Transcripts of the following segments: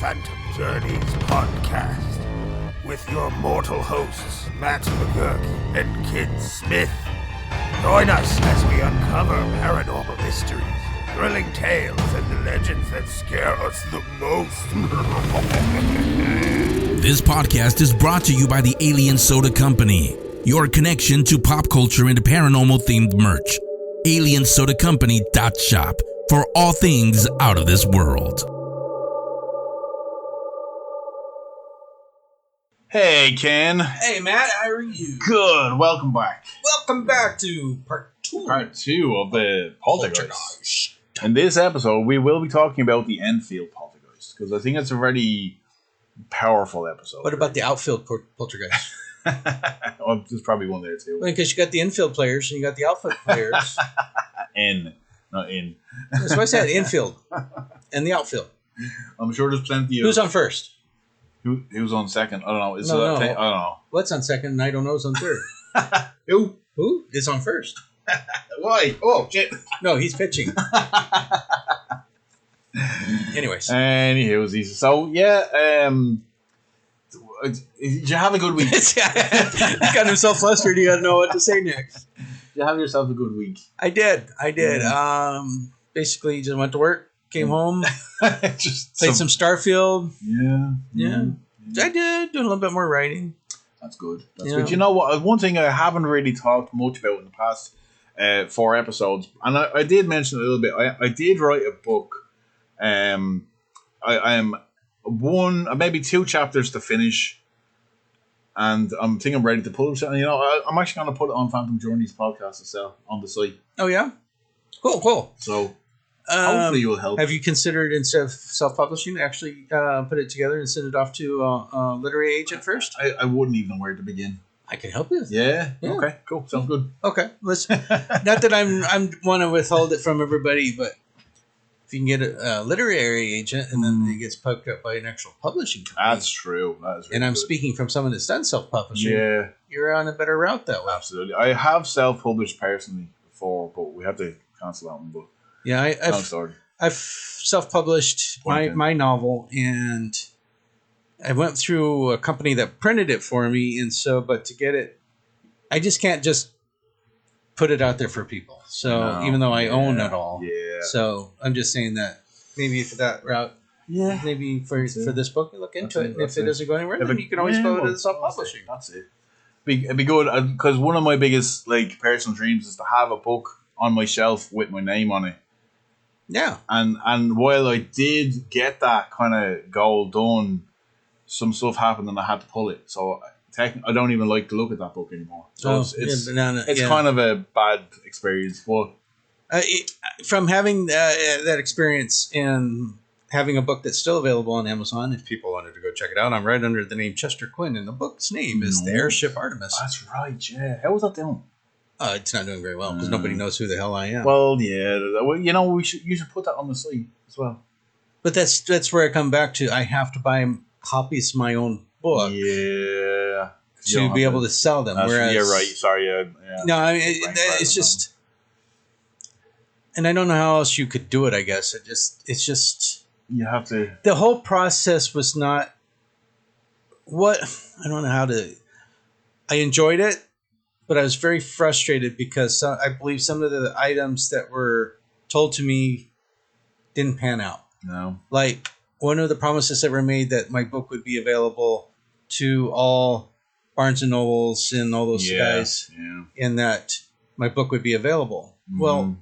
Phantom Journeys podcast with your mortal hosts, Matt McGurk and Kid Smith. Join us as we uncover paranormal mysteries, thrilling tales, and the legends that scare us the most. This podcast is brought to you by the Alien Soda Company, your connection to pop culture and paranormal-themed merch. AlienSodaCompany.shop for all things out of this world. Hey, Ken. Hey, Matt, how are you? Good. Welcome back. Welcome back to part two. Part 2 of the Poltergeist. In this episode, we will be talking about the Enfield Poltergeist, because I think it's a very powerful episode. What about the outfield Poltergeist? Well, there's probably one there, too. Because you got the infield players and you got the outfield players. Not in. That's why I said infield and the outfield. I'm sure there's plenty of... Who's on first? Who's on second? I don't know. No. I don't know. What's on second and I don't know who's on third? Who is on first? Why? Oh, shit. No, he's pitching. Anyways. Anywho, so, yeah, did you have a good week? He got himself flustered. He got to know what to say next. Did you have yourself a good week? I did. Basically, just went to work, came home, just played some Starfield. Yeah. I did. Doing a little bit more writing. That's good. That's good. You know what? One thing I haven't really talked much about in the past 4 episodes, and I did mention a little bit. I did write a book. I am maybe 2 chapters to finish, and I'm ready to publish it. And I'm actually going to put it on Phantom Journeys podcast as well on the site. Oh yeah, cool. So hopefully you'll help. Have you considered, instead of self-publishing, actually put it together and send it off to a literary agent first? I wouldn't even know where to begin. I can help you. Yeah. Okay. Cool. Sounds good. Okay. Let's. Not that I'm want to withhold it from everybody, but if you can get a literary agent and then it gets picked up by an actual publishing company. That's true. That is really and I'm good. Speaking from someone that's done self-publishing. Yeah. You're on a better route that way. Absolutely. I have self-published personally before, but we have to cancel that one. But yeah, I've self-published my novel, and I went through a company that printed it for me, but to get it, I just can't just put it out there for people. So even though I own it all, so I'm just saying that maybe for that route, maybe for this book, look into it. And if it doesn't go anywhere, then you can always go to the self-publishing. That's it. It'd be good, because one of my biggest personal dreams is to have a book on my shelf with my name on it. Yeah. And while I did get that kind of goal done, some stuff happened and I had to pull it. So I don't even like to look at that book anymore. So it's kind of a bad experience. But from having that experience and having a book that's still available on Amazon, if people wanted to go check it out, I'm right under the name Chester Quinn, and the book's name is The Airship Artemis. That's right, yeah. How was that doing? It's not doing very well because nobody knows who the hell I am. Well, yeah. Well, you should put that on the site as well. But that's where I come back to. I have to buy copies of my own book. Yeah. To be able to sell them. Whereas, right. Sorry. Yeah. No, I mean, it's just, and I don't know how else you could do it. I guess it's just you have to. The whole process was not what I don't know how to. I enjoyed it. But I was very frustrated because I believe some of the items that were told to me didn't pan out. No. Like, one of the promises that were made that my book would be available to all Barnes & Nobles and all those guys, and that my book would be available. Mm-hmm. Well,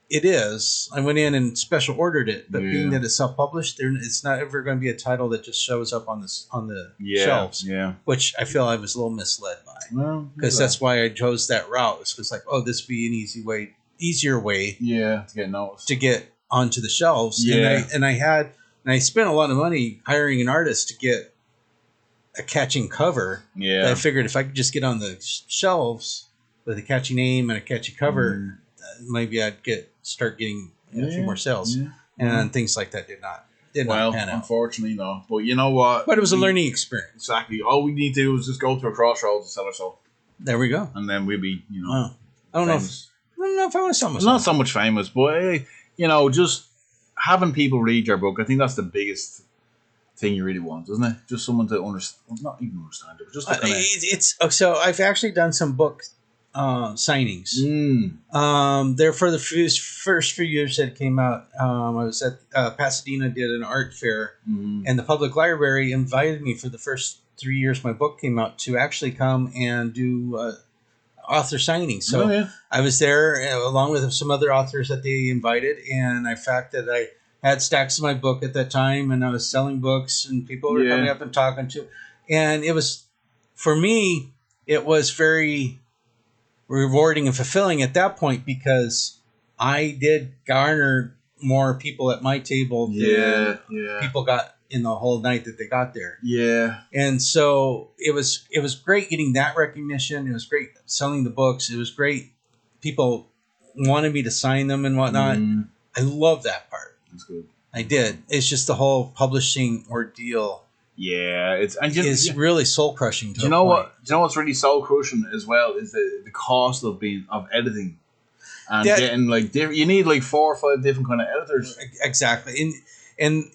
it is. I went in and special ordered it, but being that it's self-published, it's not ever going to be a title that just shows up on the shelves. Yeah. Which I feel I was a little misled by. Well, because that's why I chose that route. It was like, this would be an easier way. Yeah, to get noticed. To get onto the shelves. Yeah. And I spent a lot of money hiring an artist to get a catching cover. Yeah. I figured if I could just get on the shelves with a catchy name and a catchy cover, maybe I'd start getting a few more sales. Yeah. And things like that did not pan out. Unfortunately, no. But you know what? But it was a learning experience. Exactly. All we need to do is just go to a crossroads and sell ourselves. There we go. And then we'll be, I don't know if I want to sell myself. Not so much famous, but, just having people read your book, I think that's the biggest thing you really want, isn't it? Just someone to understand, not even understand it, but just to kind of... So I've actually done some book signings. There for the first few years that it came out, I was at Pasadena, did an art fair, and the public library invited me for the first 3 years my book came out to actually come and do author signings. So I was there along with some other authors that they invited, and I fact that I had stacks of my book at that time, and I was selling books, and people were coming up and talking to. And it was, for me, it was very rewarding and fulfilling at that point because I did garner more people at my table than people got in the whole night that they got there. Yeah. And so it was great getting that recognition. It was great selling the books. It was great. People wanted me to sign them and whatnot. I love that part. That's good. I did. It's just the whole publishing ordeal. Yeah, it's really soul crushing. Do you know what's really soul crushing as well is the cost of editing, and getting you need 4 or 5 different kind of editors. Exactly, and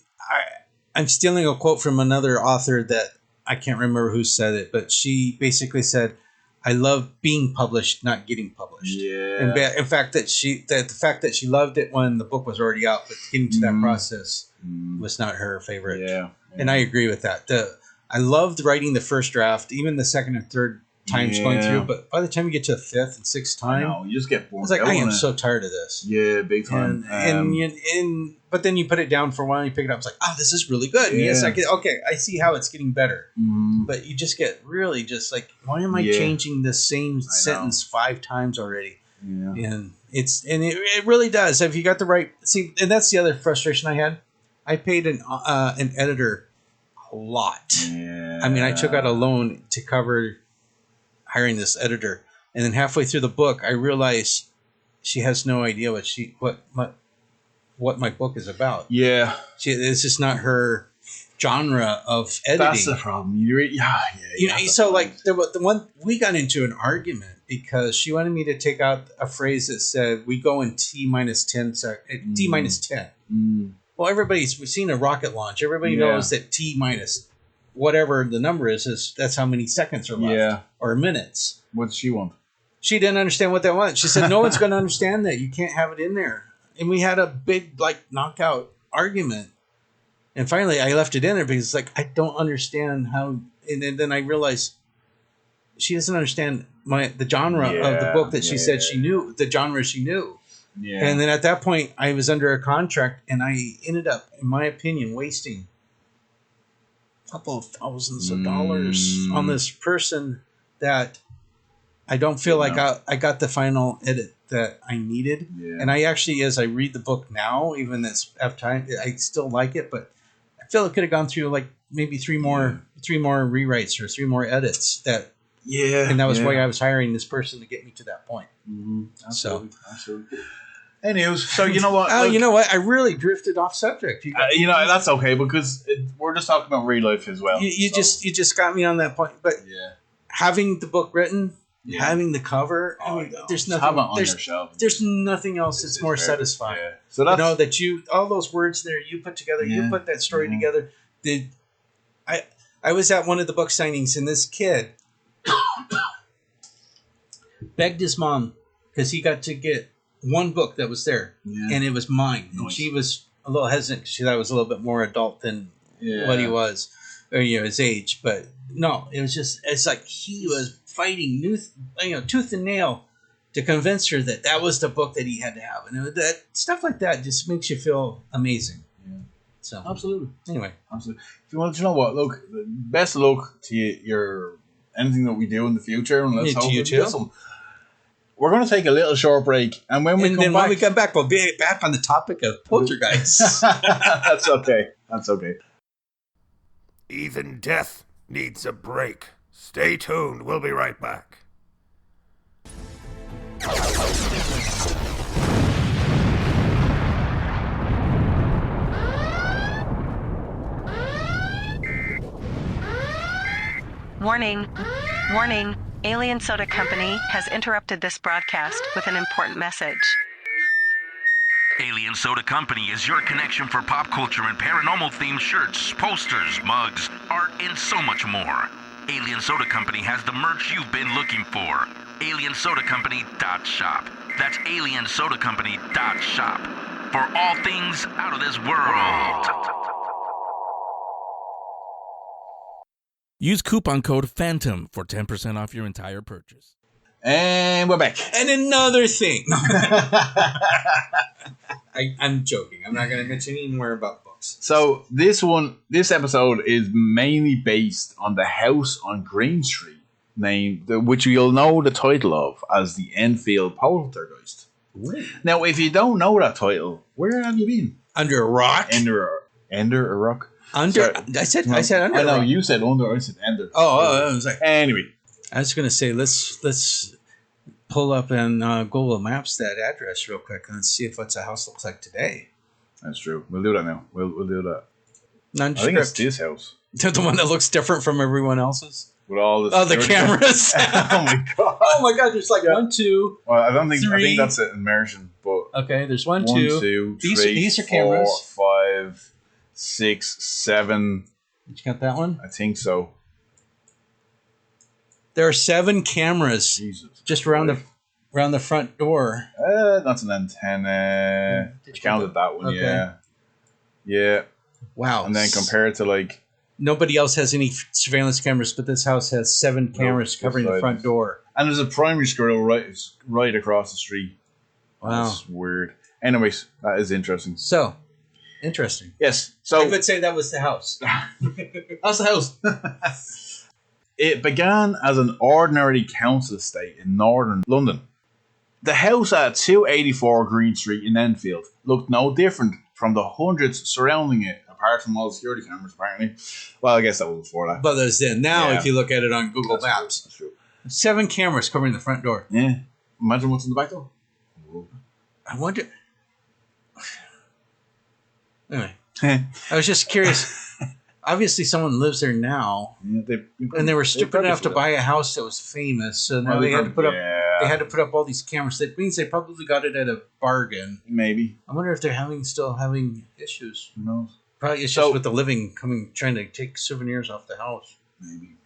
I'm stealing a quote from another author that I can't remember who said it, but she basically said, I love being published, not getting published. Yeah. And in fact, the fact that she loved it when the book was already out, but getting to that process was not her favorite. Yeah. And I agree with that. I loved writing the first draft, even the second and third times going through. But by the time you get to the 5th and 6th time, you just get bored. It's like, I am so tired of this. Yeah, big time. But then you put it down for a while and you pick it up. It's like, this is really good. And yes, I see how it's getting better. But you just get really just like, why am I changing the same sentence 5 times already? Yeah. And it really does. If you got the right, and that's the other frustration I had. I paid an editor a lot. Yeah. I mean, I took out a loan to cover hiring this editor, and then halfway through the book, I realized she has no idea what my book is about. Yeah, it's just not her genre of editing. That's the problem. So like the one we got into an argument because she wanted me to take out a phrase that said we go in T minus 10. Well, we've seen a rocket launch. Everybody knows that T minus whatever the number is that's how many seconds are left or minutes. What does she want? She didn't understand what that was. She said, no one's going to understand that. You can't have it in there. And we had a big knockout argument. And finally, I left it in there because I don't understand how. And then I realized she doesn't understand the genre of the book that she said she knew, the genre she knew. Yeah. And then at that point, I was under a contract, and I ended up, in my opinion, wasting a couple of thousands of dollars on this person that I don't feel like I got the final edit that I needed. Yeah. And I actually, as I read the book now, even this time, I still like it, but I feel it could have gone through maybe 3 more rewrites or 3 more edits that. Yeah. And that was why I was hiring this person to get me to that point. Absolutely. Anyways, so you know what? You know what? I really drifted off subject. That's okay because we're just talking about real life as well. You just got me on that point. But having the book written, having the cover, there's nothing. On your shelf. There's nothing else that's more satisfying. Yeah. So that's, that all those words there you put together, you put that story together. I was at one of the book signings, and this kid begged his mom because he got to get one book that was there, and it was mine. Nice. And she was a little hesitant because she thought I was a little bit more adult than what he was, or his age. But no, it's like he was fighting tooth and nail to convince her that was the book that he had to have, and that stuff like that just makes you feel amazing. Yeah. So absolutely. Anyway, absolutely. If you want to know what, look, best of luck to your anything that we do in the future, and let's hope we get some. We're going to take a little short break, and when we come back, we'll be back on the topic of poltergeists. That's okay. Even death needs a break. Stay tuned. We'll be right back. Warning. Warning. Alien Soda Company has interrupted this broadcast with an important message. Alien Soda Company is your connection for pop culture and paranormal themed shirts, posters, mugs, art, and so much more. Alien Soda Company has the merch you've been looking for. AlienSodaCompany.shop. That's AlienSodaCompany.shop. For all things out of this world. Use coupon code PHANTOM for 10% off your entire purchase. And we're back. And another thing. I'm joking. I'm not going to mention any more about books. So this episode is mainly based on the house on Green Street, which you'll know the title of as the Enfield Poltergeist. Ooh. Now, if you don't know that title, where have you been? Under a rock. Under a rock. Under. I said under. I know you said under. I said under. Oh, I was like. Anyway, I was going to say let's pull up and Google Maps that address real quick and see if what's a house looks like today. That's true. We'll do that now. We'll do that. Nondescript. I think it's this house. The one that looks different from everyone else's. With all this. Oh, the cameras. Oh my god. Oh my god. There's like 1, 2. Well, I don't think. 3. I think that's an immersion. But okay, there's 1, 1, 2. 2, These are 4, cameras. 5, 6, 7. Did you got that one? I think so. There are 7 cameras. Jesus. Just around the front door. That's an antenna. I counted that one. Okay. Yeah. Wow. And then compared to like. Nobody else has any surveillance cameras, but this house has 7 cameras covering the front door. And there's a primary school right across the street. Wow. That's weird. Anyways, that is interesting. So, interesting. Yes. So I would say that was the house. That's the house. It began as an ordinary council estate in northern London. The house at 284 Green Street in Enfield looked no different from the hundreds surrounding it, apart from all the security cameras, apparently. Well, I guess that was before that. But there's then. Now, if you look at it on Google Maps, that's true. 7 cameras covering the front door. Yeah. Imagine what's in the back door. I wonder. Anyway, I was just curious. Obviously, someone lives there now, and they were stupid enough to buy a house that was famous. So now they had to put up. They had to put up all these cameras. That means they probably got it at a bargain. Maybe. I wonder if they're still having issues. Who knows? Probably it's just with the living trying to take souvenirs off the house. Maybe.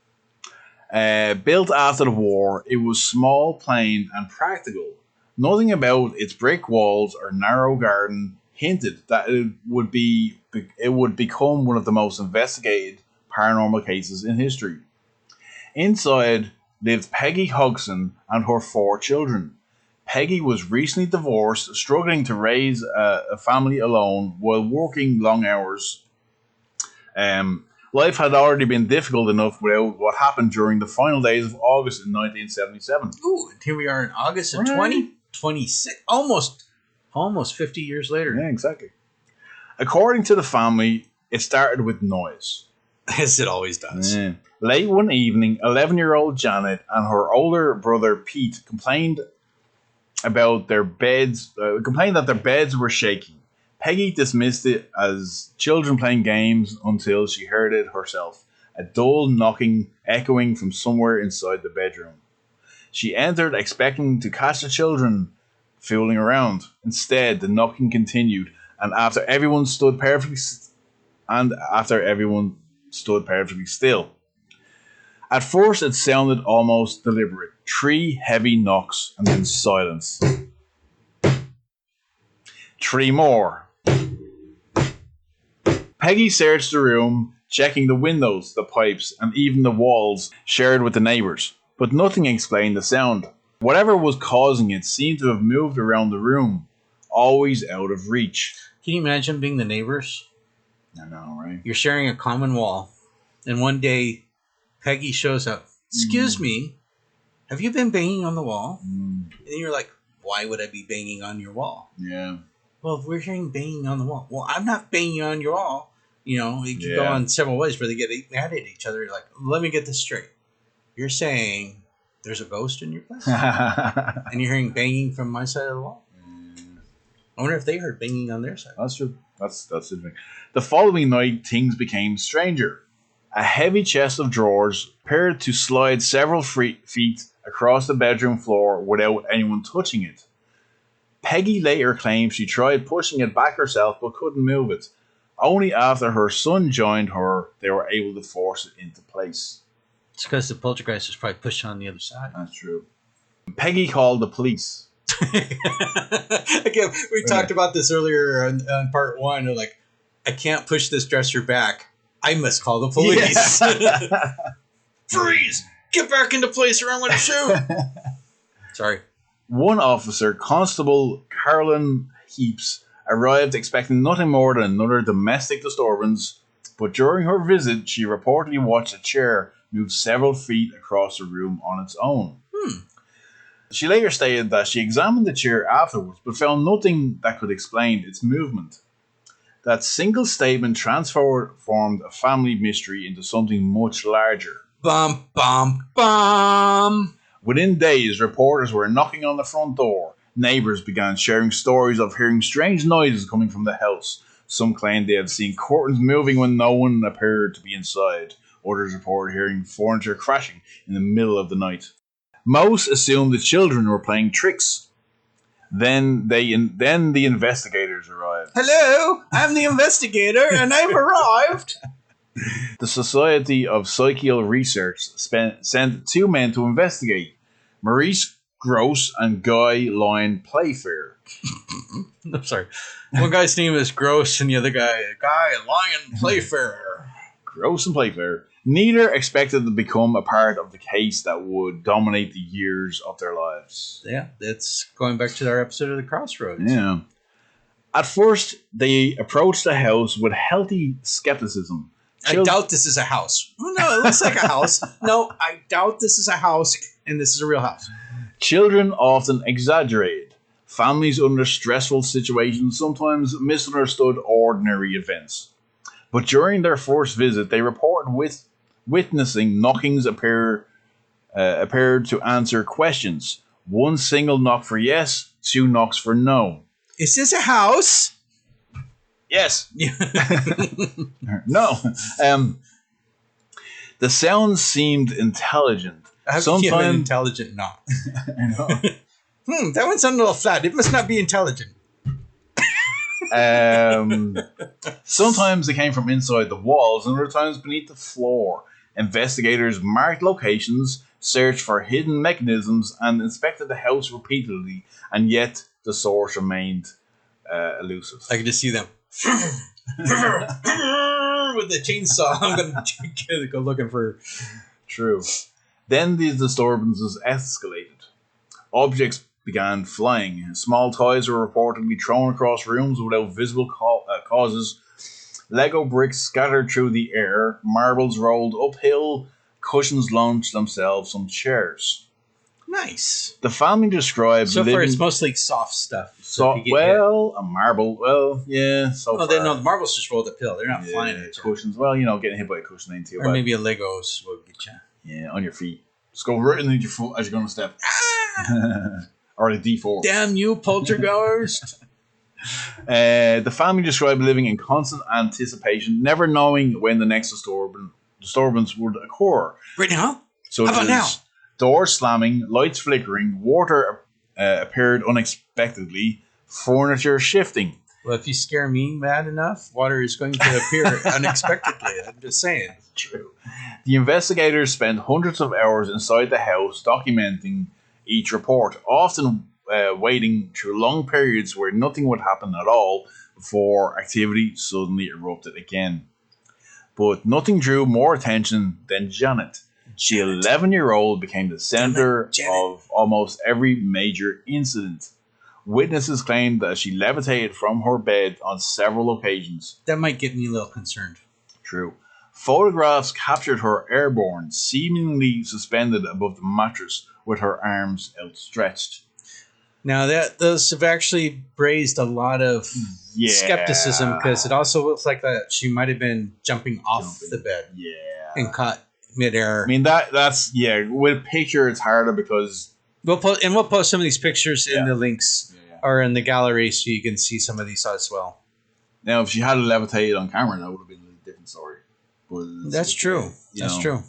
Built after the war, it was small, plain, and practical. Nothing about its brick walls or narrow garden hinted that it would become one of the most investigated paranormal cases in history. Inside lived Peggy Hodgson and her 4 children. Peggy was recently divorced, struggling to raise a family alone while working long hours. Life had already been difficult enough without what happened during the final days of August in 1977. Ooh, here we are in August of 2026, almost 50 years later. Yeah, exactly. According to the family, it started with noise. As it always does. Yeah. Late one evening, 11-year-old Janet and her older brother Pete complained that their beds were shaking. Peggy dismissed it as children playing games until she heard it herself, a dull knocking echoing from somewhere inside the bedroom. She entered expecting to catch the children fooling around. Instead, the knocking continued, and after everyone stood perfectly still. At first, it sounded almost deliberate. 3 heavy knocks and then silence. 3 more. Peggy searched the room, checking the windows, the pipes, and even the walls shared with the neighbours, but nothing explained the sound. Whatever was causing it seemed to have moved around the room, always out of reach. Can you imagine being the neighbors? I know, right? You're sharing a common wall, and one day Peggy shows up. Excuse me, have you been banging on the wall? And you're like, why would I be banging on your wall? Yeah. Well, we're hearing banging on the wall. Well, I'm not banging on your wall. It can go on several ways where they get mad at each other. You're like, let me get this straight. You're saying there's a ghost in your place? And you're hearing banging from my side of the wall? I wonder if they heard banging on their side. That's true. That's interesting. The following night, things became stranger. A heavy chest of drawers appeared to slide several feet across the bedroom floor without anyone touching it. Peggy later claimed she tried pushing it back herself but couldn't move it. Only after her son joined her, they were able to force it into place. It's because the poltergeist was probably pushed on the other side. That's true. Peggy called the police. Again, we talked about this earlier on part 1. They're like, I can't push this dresser back. I must call the police. Yeah. Freeze! Get back into place or I'm going to shoot. Sorry. One officer, Constable Carolyn Heaps, arrived expecting nothing more than another domestic disturbance, but during her visit, she reportedly watched a chair move several feet across the room on its own. She later stated that she examined the chair afterwards, but found nothing that could explain its movement. That single statement transformed a family mystery into something much larger. Bum, bum, bum! Within days, reporters were knocking on the front door. Neighbours began sharing stories of hearing strange noises coming from the house. Some claimed they had seen curtains moving when no one appeared to be inside. Others reported hearing furniture crashing in the middle of the night. Most assumed the children were playing tricks. Then the investigators arrived. Hello, I'm the investigator, and I've arrived. The Society of Psychical Research sent 2 men to investigate, Maurice Gross and Guy Lyon Playfair. I'm sorry. One guy's name is Gross, and the other guy Lyon Playfair. Gross and Playfair. Neither expected to become a part of the case that would dominate the years of their lives. Yeah, that's going back to our episode of The Crossroads. Yeah. At first, they approached the house with healthy skepticism. I doubt this is a house. No, it looks like a house. No, I doubt this is a house, and this is a real house. Children often exaggerated. Families under stressful situations sometimes misunderstood ordinary events. But during their first visit, they reported witnessing knockings appeared to answer questions. 1 single knock for yes, 2 knocks for no. Is this a house? Yes. No. The sounds seemed intelligent. How can you have an intelligent knock? I know. That one sounded a little flat. It must not be intelligent. Sometimes they came from inside the walls and other times beneath the floor. Investigators marked locations, searched for hidden mechanisms, and inspected the house repeatedly, and yet the source remained elusive. I can just see them with the chainsaw. I'm going to go looking for... True. Then these disturbances escalated. Objects began flying. Small toys were reportedly thrown across rooms without visible causes. Lego bricks scattered through the air. Marbles rolled uphill. Cushions launched themselves from chairs. Nice. The family described... So far, it's mostly soft stuff. A marble. Well, yeah. The marbles just rolled uphill. They're not flying at you. Cushions. Well, getting hit by a cushion ain't too bad. Or maybe a Legos will get you. Yeah, on your feet. Just go right into your foot as you're going to step. Or the D4. Damn you, poltergeist. The family described living in constant anticipation, never knowing when the next disturbance would occur. Right now? So how about now? Doors slamming, lights flickering, water appeared unexpectedly, furniture shifting. Well, if you scare me mad enough, water is going to appear unexpectedly. I'm just saying. True. The investigators spent hundreds of hours inside the house documenting each report, often waiting through long periods where nothing would happen at all before activity suddenly erupted again. But nothing drew more attention than Janet. The 11-year-old became the center of almost every major incident. Witnesses claimed that she levitated from her bed on several occasions. That might get me a little concerned. True. Photographs captured her airborne, seemingly suspended above the mattress with her arms outstretched. Now, those have actually raised a lot of skepticism because it also looks like that she might have been jumping off the bed and caught midair. I mean, that's with a picture it's harder because... We'll post some of these pictures in the links or in the gallery so you can see some of these as well. Now, if she had levitated on camera, that would have been a different story. That's true. That's true.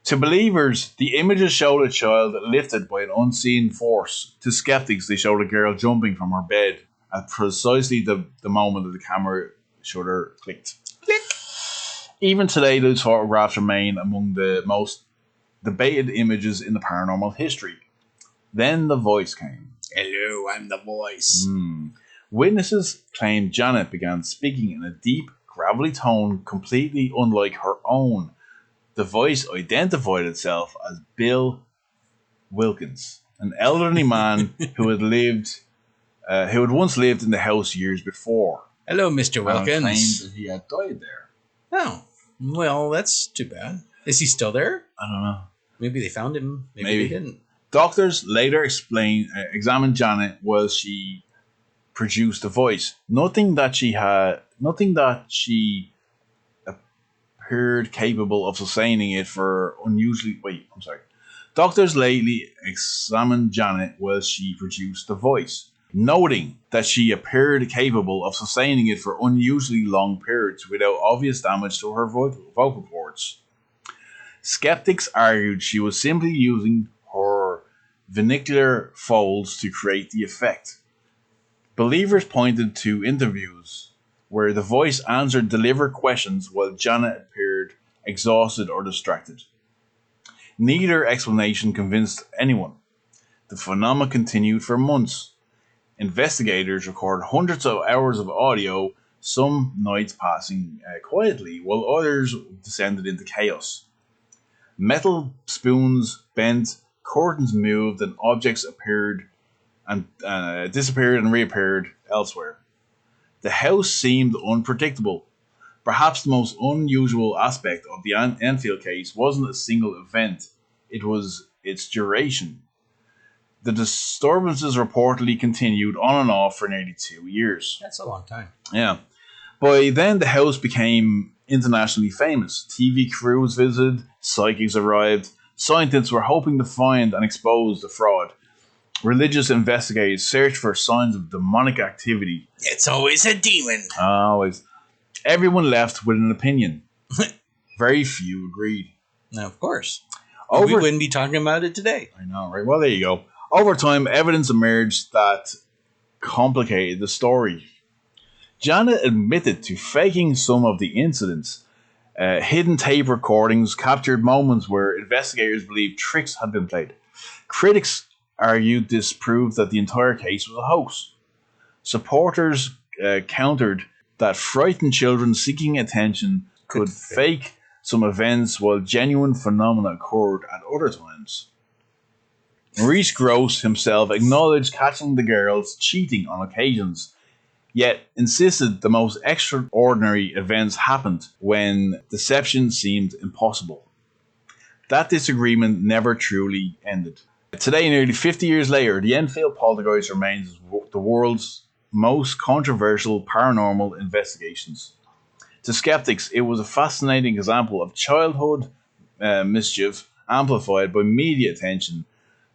To believers, the images showed a child lifted by an unseen force. To skeptics, they showed a girl jumping from her bed at precisely the moment that the camera shutter clicked. Click. Even today, those photographs remain among the most debated images in the paranormal history. Then the voice came. Hello, I'm the voice. Witnesses claimed Janet began speaking in a deep, gravelly tone completely unlike her own. The voice identified itself as Bill Wilkins, an elderly man who had once lived in the house years before. Hello, Mr. Wilkins. Claimed that he had died there. Oh, well, that's too bad. Is he still there? I don't know. Maybe they found him. Maybe they didn't. Doctors later examined Janet while she produced the voice. Nothing that she appeared capable of sustaining it for unusually. Doctors lately examined Janet while she produced the voice, noting that she appeared capable of sustaining it for unusually long periods without obvious damage to her vocal cords. Skeptics argued she was simply using her vernacular folds to create the effect. Believers pointed to interviews where the voice answered delivered questions while Janet appeared exhausted or distracted. Neither explanation convinced anyone. The phenomenon continued for months. Investigators recorded hundreds of hours of audio, some nights passing quietly, while others descended into chaos. Metal spoons bent, curtains moved, and objects appeared and disappeared and reappeared elsewhere. The house seemed unpredictable. Perhaps the most unusual aspect of the Enfield case wasn't a single event, it was its duration. The disturbances reportedly continued on and off for nearly 2 years. That's a long time. Yeah. By then, the house became internationally famous. TV crews visited, psychics arrived, scientists were hoping to find and expose the fraud. Religious investigators searched for signs of demonic activity. It's always a demon. Always. Everyone left with an opinion. Very few agreed. Now, of course. We wouldn't be talking about it today. I know, right? Well, there you go. Over time, evidence emerged that complicated the story. Janet admitted to faking some of the incidents. Hidden tape recordings captured moments where investigators believed tricks had been played. Critics argued this proved that the entire case was a hoax. Supporters countered that frightened children seeking attention could fake some events while genuine phenomena occurred at other times. Maurice Grosse himself acknowledged catching the girls cheating on occasions, yet insisted the most extraordinary events happened when deception seemed impossible. That disagreement never truly ended. Today, nearly 50 years later, the Enfield Poltergeist remains the world's most controversial paranormal investigations. To skeptics, it was a fascinating example of childhood mischief amplified by media attention,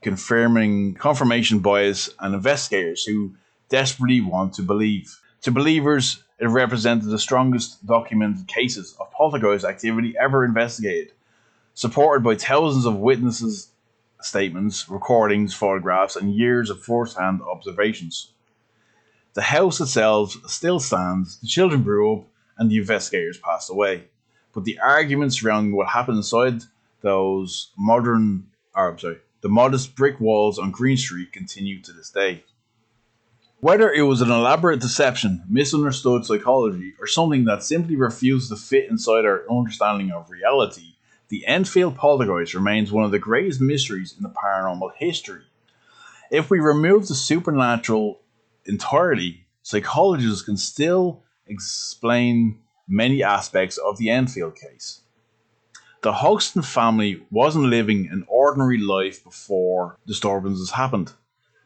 confirmation bias, and investigators who desperately want to believe. To believers, it represented the strongest documented cases of poltergeist activity ever investigated, supported by thousands of witnesses' statements, recordings, photographs, and years of first-hand observations. The house itself still stands, the children grew up, and the investigators passed away. But the arguments surrounding what happened inside those the modest brick walls on Green Street continue to this day. Whether it was an elaborate deception, misunderstood psychology, or something that simply refused to fit inside our understanding of reality, the Enfield Poltergeist remains one of the greatest mysteries in the paranormal history. If we remove the supernatural entirely, psychologists can still explain many aspects of the Enfield case. The Hodgson family wasn't living an ordinary life before disturbances happened.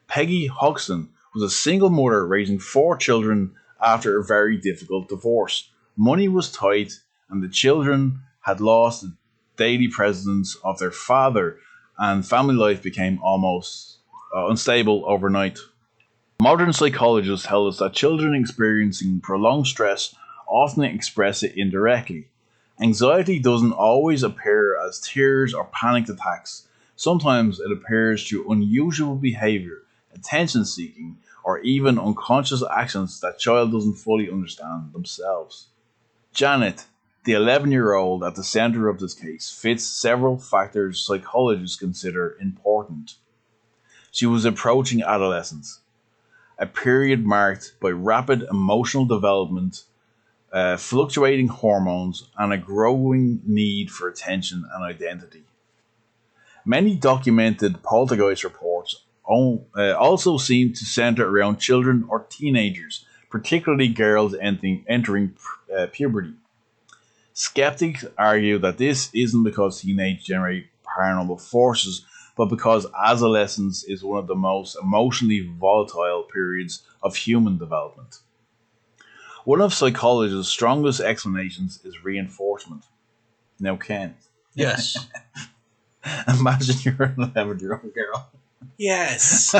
Peggy Hodgson was a single mother raising 4 children after a very difficult divorce. Money was tight, and the children had lost the daily presence of their father, and family life became almost unstable overnight. Modern psychologists tell us that children experiencing prolonged stress often express it indirectly. Anxiety doesn't always appear as tears or panicked attacks. Sometimes it appears through unusual behavior, attention seeking, or even unconscious actions that child doesn't fully understand themselves. Janet, the 11-year-old at the center of this case, fits several factors psychologists consider important. She was approaching adolescence, a period marked by rapid emotional development, fluctuating hormones, and a growing need for attention and identity. Many documented poltergeist reports also seem to center around children or teenagers, particularly girls entering puberty. Skeptics argue that this isn't because teenagers generate paranormal forces, but because adolescence is one of the most emotionally volatile periods of human development. One of psychologists' strongest explanations is reinforcement. Now, Ken, Yes. imagine you're an 11-year-old girl. Yes.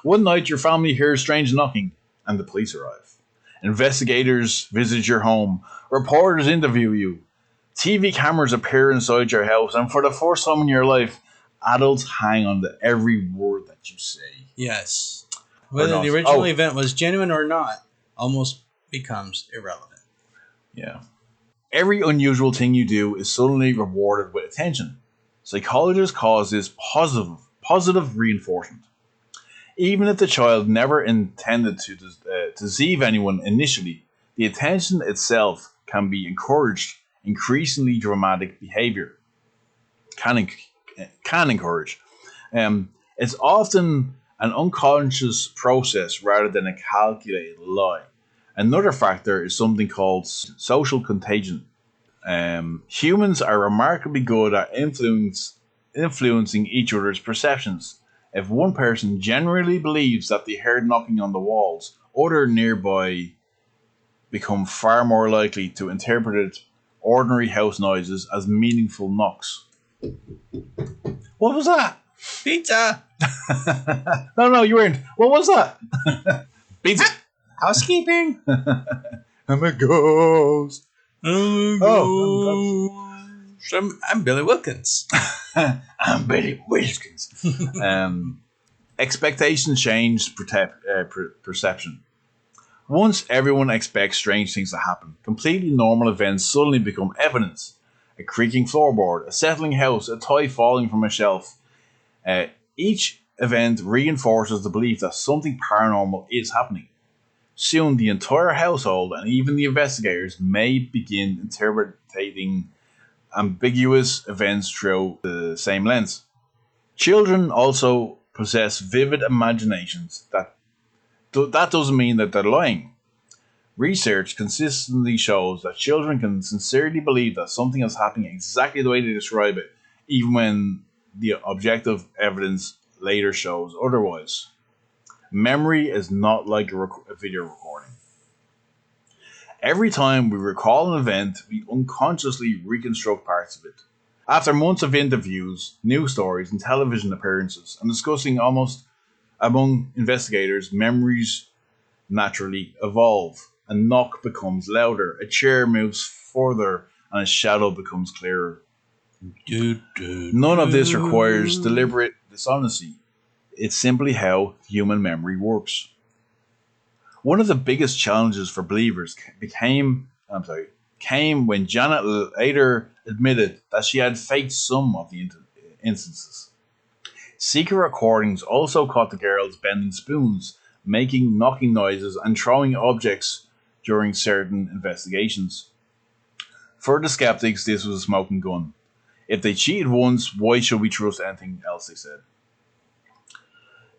One night, your family hears strange knocking, and the police arrive. Investigators visit your home. Reporters interview you. TV cameras appear inside your house, and for the first time in your life, adults hang on to every word that you say. Yes. Whether not. the original Oh. event was genuine or not almost becomes irrelevant. Yeah. Every unusual thing you do is suddenly rewarded with attention. Psychologists call this positive reinforcement. Even if the child never intended to deceive anyone initially, the attention itself can be encouraged. Increasingly dramatic behavior can encourage. It's often an unconscious process rather than a calculated lie. Another factor is something called social contagion. Humans are remarkably good at influencing each other's perceptions. If one person genuinely believes that they heard knocking on the walls, others nearby become far more likely to interpret ordinary house noises as meaningful knocks. What was that? Pizza! No, you weren't. What was that? Pizza. Housekeeping! I'm a ghost. I'm Billy Wilkins. I'm Billy Wilkins. Expectations change perception. Once everyone expects strange things to happen, completely normal events suddenly become evidence. A creaking floorboard, a settling house, a toy falling from a shelf. Each event reinforces the belief that something paranormal is happening. Soon, the entire household and even the investigators may begin interpreting ambiguous events through the same lens. Children also possess vivid imaginations. That doesn't mean that they're lying. Research consistently shows that children can sincerely believe that something is happening exactly the way they describe it, even when the objective evidence later shows otherwise. Memory is not like a video recording. Every time we recall an event, we unconsciously reconstruct parts of it. After months of interviews, news stories, and television appearances, and discussing almost among investigators, memories naturally evolve. A knock becomes louder, a chair moves further, and a shadow becomes clearer. None of this requires deliberate dishonesty. It's simply how human memory works. One of the biggest challenges for believers came when Janet later admitted that she had faked some of the instances. Secret recordings also caught the girls bending spoons, making knocking noises, and throwing objects during certain investigations. For the skeptics, this was a smoking gun. If they cheated once, why should we trust anything else they said?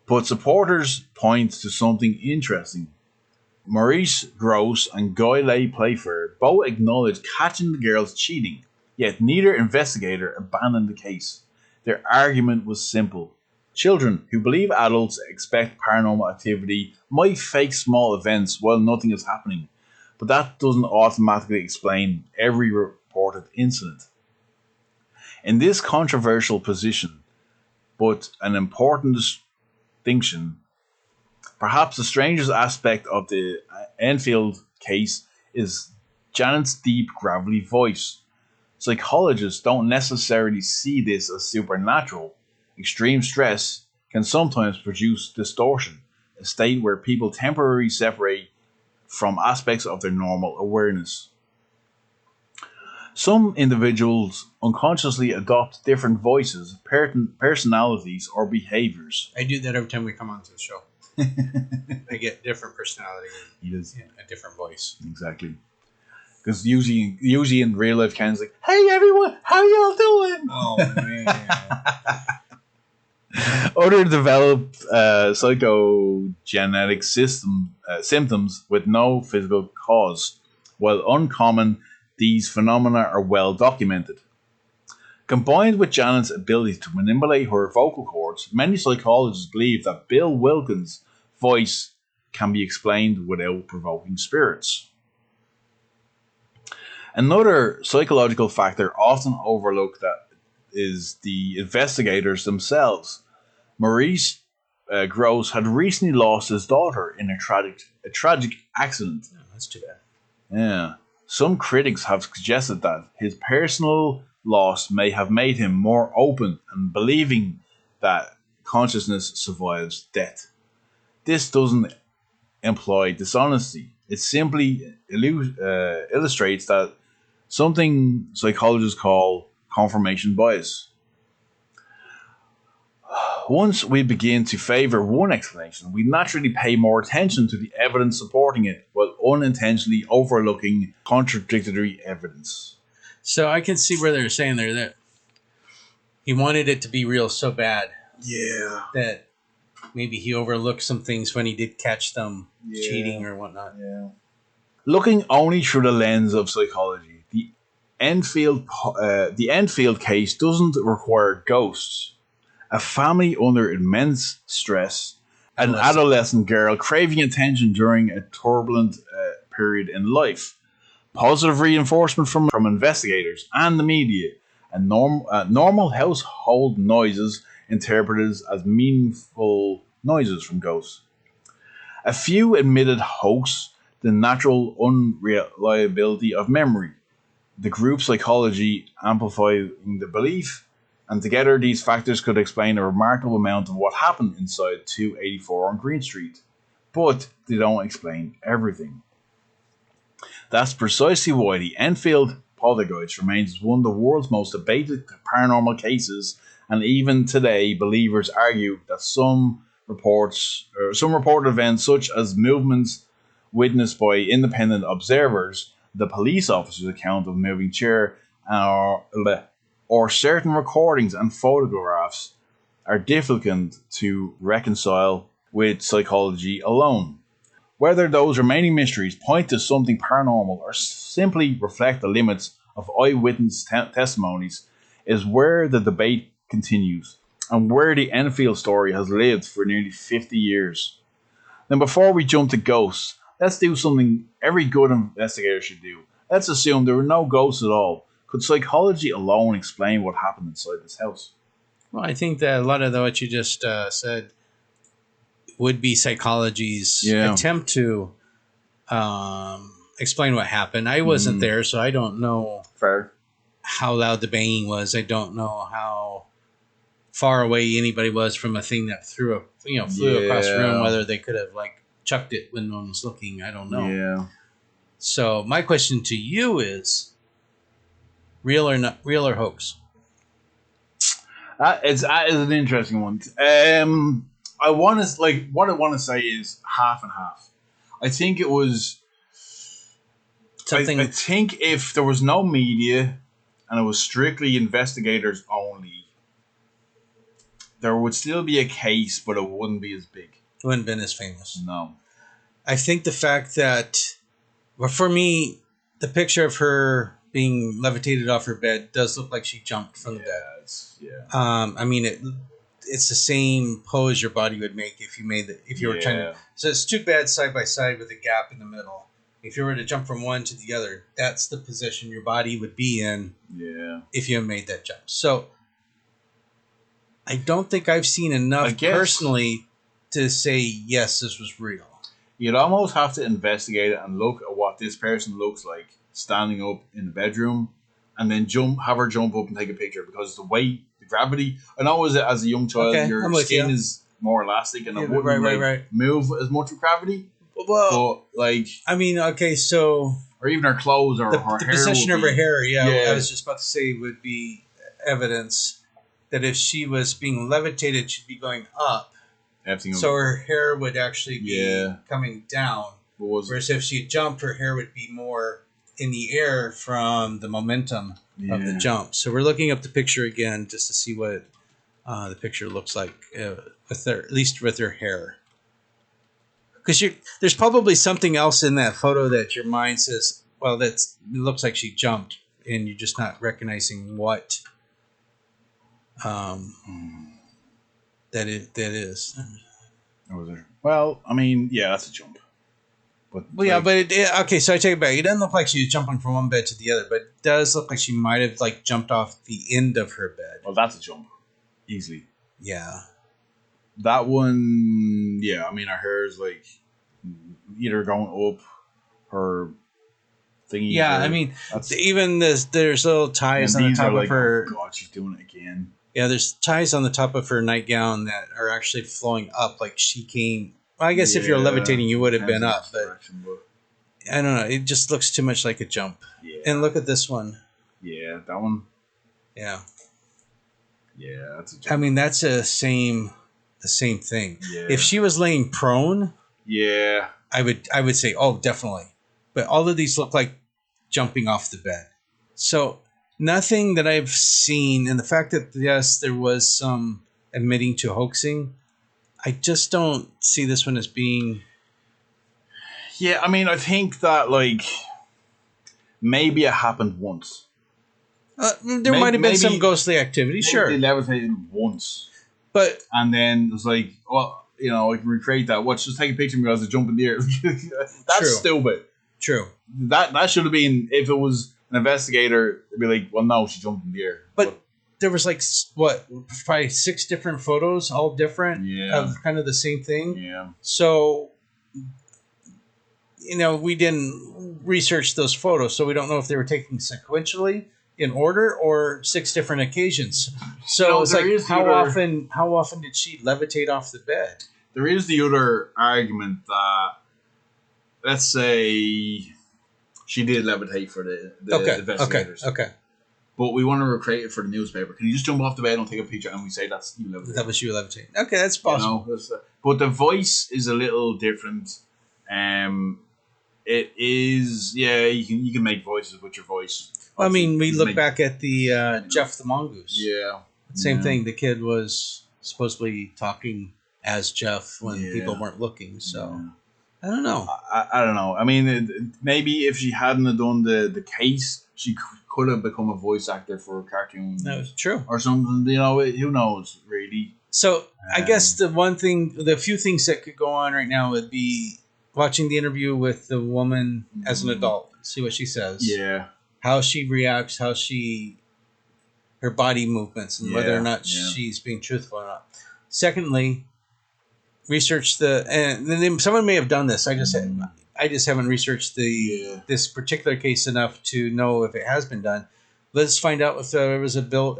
But supporters point to something interesting. Maurice Gross and Guy Leigh Playfair both acknowledged catching the girls cheating, yet neither investigator abandoned the case. Their argument was simple. Children who believe adults expect paranormal activity might fake small events while nothing is happening, but that doesn't automatically explain every reported incident. In this controversial position, but an important distinction, perhaps the strangest aspect of the Enfield case is Janet's deep, gravelly voice. Psychologists don't necessarily see this as supernatural. Extreme stress can sometimes produce distortion, a state where people temporarily separate from aspects of their normal awareness. Some individuals unconsciously adopt different voices, personalities, or behaviors. I do that every time we come onto the show. I get different personality and a different voice. Exactly. Because usually in real life, Ken's like, "Hey everyone, how y'all doing?" Oh man. Other developed psychogenetic symptoms with no physical cause, while uncommon, these phenomena are well documented. Combined with Janet's ability to manipulate her vocal cords, many psychologists believe that Bill Wilkins' voice can be explained without provoking spirits. Another psychological factor often overlooked that is the investigators themselves. Maurice Gross had recently lost his daughter in a tragic accident. Oh, that's too bad. Yeah. Some critics have suggested that his personal loss may have made him more open and believing that consciousness survives death. This doesn't imply dishonesty. It simply illustrates that something psychologists call confirmation bias. Once we begin to favor one explanation, we naturally pay more attention to the evidence supporting it, while unintentionally overlooking contradictory evidence. So I can see where they're saying there that he wanted it to be real so bad. Yeah. That maybe he overlooked some things when he did catch them cheating or whatnot. Yeah. Looking only through the lens of psychology, the Enfield case doesn't require ghosts. A family under immense stress, an adolescent girl craving attention during a turbulent period in life, positive reinforcement from investigators and the media, and normal household noises interpreted as meaningful noises from ghosts. A few admitted hoax, the natural unreliability of memory, the group psychology amplifying the belief, and together these factors could explain a remarkable amount of what happened inside 284 on Green Street. But they don't explain everything. That's precisely why the Enfield Poltergeist remains one of the world's most debated paranormal cases, and even today believers argue that some reported events such as movements witnessed by independent observers, the police officer's account of a moving chair, or certain recordings and photographs are difficult to reconcile with psychology alone. Whether those remaining mysteries point to something paranormal or simply reflect the limits of eyewitness testimonies is where the debate continues, and where the Enfield story has lived for nearly 50 years. Now, before we jump to ghosts, let's do something every good investigator should do. Let's assume there were no ghosts at all. Could psychology alone explain what happened inside this house? Well, I think that a lot of what you just said would be psychology's attempt to explain what happened. I wasn't there, so I don't know how loud the banging was. I don't know how far away anybody was from a thing that flew across the room. Whether they could have chucked it when no one was looking, I don't know. Yeah. So my question to you is: real or hoax? That is an interesting one. I want to what I want to say is half and half. I think it was something. I think if there was no media and it was strictly investigators only, there would still be a case, but it wouldn't be as big. It wouldn't have been as famous. No. I think the fact that, well, for me, the picture of her being levitated off her bed does look like she jumped from the bed. I mean, it's the same pose your body would make if you were trying to. So it's two beds side by side with a gap in the middle. If you were to jump from one to the other, that's the position your body would be in. Yeah. If you made that jump. So I don't think I've seen enough personally to say yes, this was real. You'd almost have to investigate it and look at what this person looks like standing up in the bedroom, and then have her jump up and take a picture because the weight, the gravity. I know as a young child, your skin is more elastic and it wouldn't move as much with gravity. Well, but like, I mean, okay, so or even her clothes or her hair. The position of her hair, I was just about to say, would be evidence that if she was being levitated, she'd be going up. So her hair would actually be coming down. Whereas if she jumped, her hair would be more in the air from the momentum of the jump. So we're looking up the picture again just to see what the picture looks like with her, at least with her hair. Because there's probably something else in that photo that your mind says, well, it looks like she jumped, and you're just not recognizing what that is. Well, I mean, that's a jump. But okay, so I take it back. It doesn't look like she was jumping from one bed to the other, but it does look like she might have like jumped off the end of her bed. Well, that's a jump, easily. Yeah. That one, I mean, her hair is like either going up, her thingy. Yeah, I mean, even there's little ties on the top of her. Oh God, she's doing it again. Yeah, there's ties on the top of her nightgown that are actually flowing up, like she came. Well, I guess if you're levitating, you would have been up, but I don't know. It just looks too much like a jump. Yeah. And look at this one. Yeah, that one. Yeah. Yeah, that's a jump. I mean, that's the same thing. Yeah. If she was laying prone, I would say, oh, definitely. But all of these look like jumping off the bed. So nothing that I've seen, and the fact that yes, there was some admitting to hoaxing, I just don't see this one as being. Yeah, I mean, I think that like maybe it happened once. There might have been some ghostly activity, sure. They levitated once. And then it was like, well, I can recreate that. Watch, just take a picture of me as I jump in the air. That's stupid. True. That should have been, if it was an investigator, it'd be like, well, no, she jumped in the air. But there was like, probably 6 different photos, all different, of kind of the same thing. Yeah. So, we didn't research those photos, so we don't know if they were taken sequentially in order or 6 different occasions. So it's like, how often did she levitate off the bed? There is the other argument that, let's say, she did levitate for the investigators. Okay. But we want to recreate it for the newspaper. Can you just jump off the bed and take a picture and we say that's you levitating? That was you levitating. Okay, that's possible. But the voice is a little different. It is, you can make voices with your voice. I mean, we look back at the Jeff the Mongoose. Yeah. Same thing. The kid was supposedly talking as Jeff when people weren't looking. So, I don't know. I don't know. I mean, maybe if she hadn't have done the case, she could have become a voice actor for a cartoon. That was true. Or something, who knows, really. So, I guess the few things that could go on right now would be watching the interview with the woman as an adult. See what she says. Yeah. How she reacts, her body movements, and whether or not she's being truthful or not. Secondly, research and then someone may have done this. I just haven't researched this particular case enough to know if it has been done. Let's find out if there was a Bill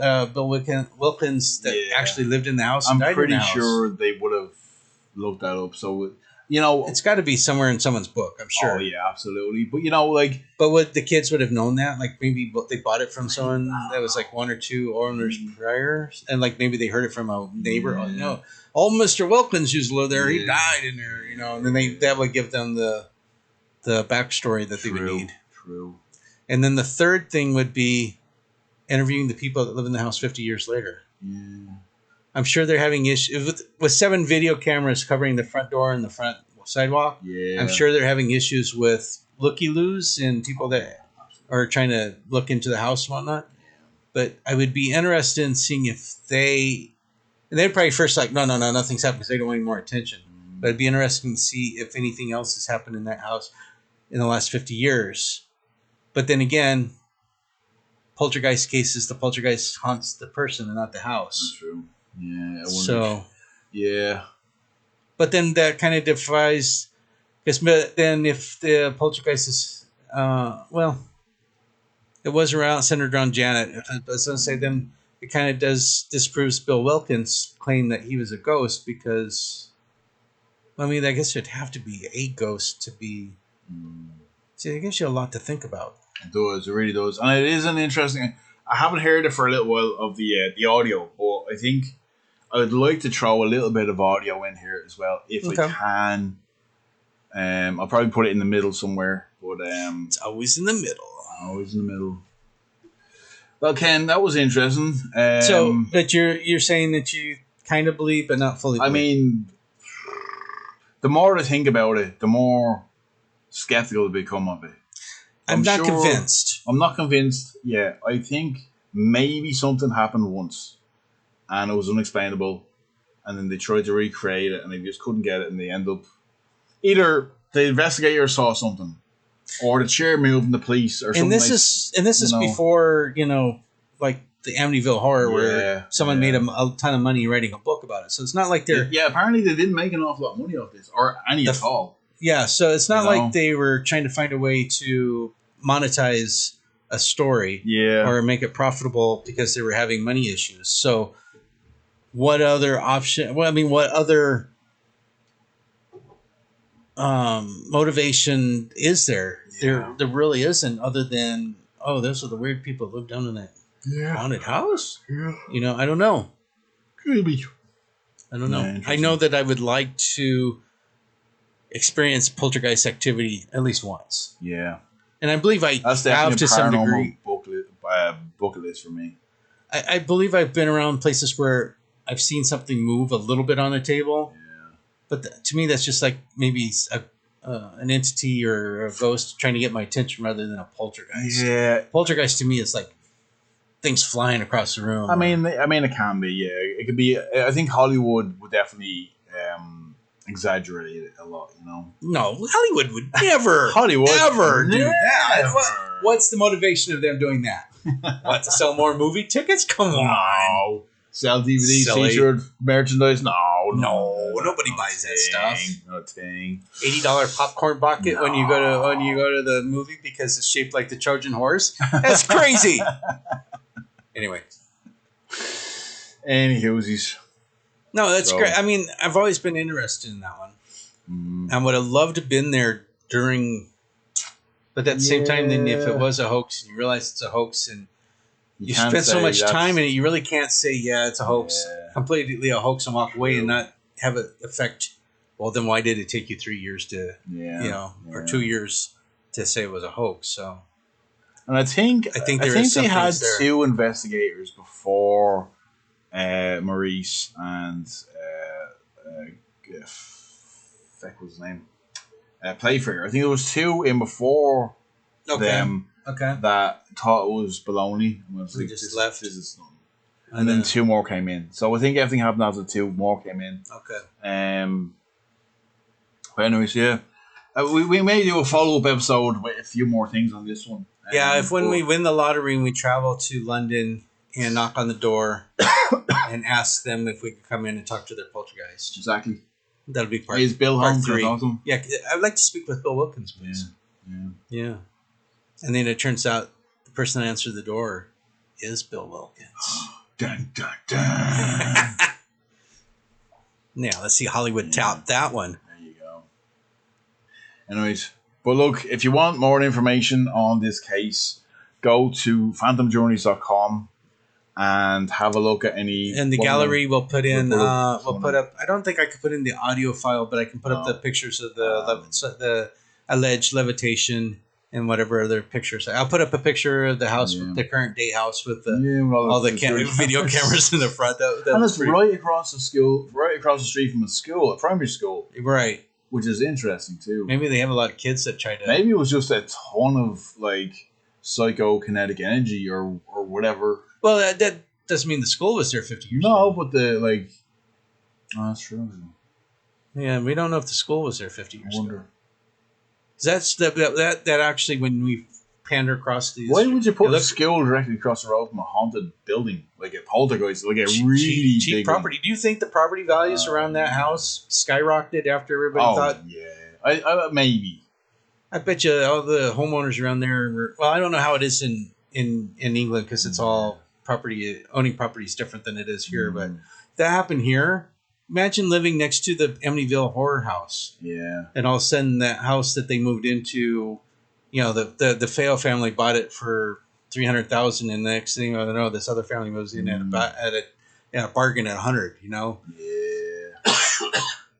Wilkins that actually lived in the house. I'm pretty sure they would have looked that up. So. It's got to be somewhere in someone's book, I'm sure. Oh yeah, absolutely. But but the kids would have known that, like maybe they bought it from someone that was like 1 or 2 owners prior, and like maybe they heard it from a neighbor. Old Mr. Wilkins used to live there. He died in there, and then that would give them the backstory that they would need. True. And then the third thing would be interviewing the people that live in the house 50 years later. Yeah. I'm sure they're having issues with 7 video cameras covering the front door and the front sidewalk. Yeah. I'm sure they're having issues with looky-loos and people that are trying to look into the house and whatnot. But I would be interested in seeing if they'd probably first like, no, nothing's happened because they don't want any more attention. But it'd be interesting to see if anything else has happened in that house in the last 50 years. But then again, poltergeist cases, the poltergeist haunts the person and not the house. That's true. Yeah. So. Yeah. But then that kind of defies. Because then if the poltergeist is, it was centered around Janet. I was going to say then it kind of disproves Bill Wilkins' claim that he was a ghost because, I mean, I guess it'd have to be a ghost to be. See, it gives you a lot to think about. It does. It really does. And it is an interesting... I haven't heard it for a little while of the audio, but I think I would like to throw a little bit of audio in here as well, if I can. I'll probably put it in the middle somewhere, but it's always in the middle. Always in the middle. Well, Ken, that was interesting. So, but you're saying that you kind of believe, but not fully believe. I mean, the more I think about it, the more skeptical I become of it. I'm not convinced. I'm not convinced. Yeah, I think maybe something happened once, and it was unexplainable, and then they tried to recreate it, and they just couldn't get it, and they end up either the investigator saw something, or the chair moved, and the police, or something. And this is before like the Amityville Horror, where someone made a ton of money writing a book about it. So it's not like they're apparently they didn't make an awful lot of money off this, or any at all. Yeah, so it's not like they were trying to find a way to monetize a story or make it profitable because they were having money issues. So what other option? Well, I mean, what other motivation is there? Yeah. There really isn't, other than, those are the weird people that live down in that haunted house. Yeah. I don't know. Maybe. I don't know. I know that I would like to experience poltergeist activity at least once. Yeah. And I believe That's have to some degree. Bucket list for me. I believe I've been around places where I've seen something move a little bit on a table. Yeah. But to me, that's just like maybe an entity or a ghost trying to get my attention rather than a poltergeist. Yeah. Poltergeist to me is like things flying across the room. I mean, it can be. Yeah, it could be. I think Hollywood would definitely exaggerate it a lot. No, Hollywood would never, ever do that. What's the motivation of them doing that? What, to sell more movie tickets? Come on. No. Sell DVDs, T-shirt, merchandise? No, nobody buys that stuff. Not a thing. $80 popcorn bucket when you go to the movie because it's shaped like the Trojan horse. That's crazy. Anyway. Anywhoosies. No, that's great. I mean, I've always been interested in that one. Mm-hmm. I would have loved to have been there during, but at the same time, then if it was a hoax and you realize it's a hoax and you spend so much time in it, you really can't say, it's a hoax, completely a hoax, and walk away and not have it affect. Well, then why did it take you 3 years to, or 2 years to say it was a hoax? So, and I think they had two investigators before Maurice and what was his name? Playfair. I think there was two in before them. Okay. That thought it was baloney. We just left. This is nothing. And then two more came in. So I think everything happened after two more came in. Okay. But anyways, we may do a follow-up episode with a few more things on this one. If we win the lottery and we travel to London and knock on the door and ask them if we could come in and talk to their poltergeist. Exactly. That'll be part. Is Bill home? 3. Yeah, I'd like to speak with Bill Wilkins, please. Yeah. And then it turns out the person that answered the door is Bill Wilkins. Dun, dun, dun. Now, let's see Hollywood tout that one. There you go. Anyways, but look, if you want more information on this case, go to phantomjourneys.com and have a look at any. And the gallery will put in. We'll put up. I don't think I could put in the audio file, but I can put up the pictures of the alleged levitation and whatever other pictures. I'll put up a picture of the house, the current day house with all the video cameras in the front. And it's right across the school, right across the street from a primary school, right? Which is interesting too. Maybe they have a lot of kids that try to. Maybe it was just a ton of like psychokinetic energy or whatever. Well, that doesn't mean the school was there 50 years ago. No, but that's true. Yeah, we don't know if the school was there 50 years ago. That's that actually when we pander across these. Why would you put a school directly across the road from a haunted building like a poltergeist, like a really cheap property? Do you think the property values around that house skyrocketed after everybody thought? Yeah, I maybe. I bet you all the homeowners around there were. Well, I don't know how it is in in England because it's all owning property is different than it is here. But if that happened here, imagine living next to the Amityville horror house. Yeah. And all of a sudden that house that they moved into, the Feo family bought it for $300,000, and the next thing I know, this other family moves in at a bargain at $100. Yeah.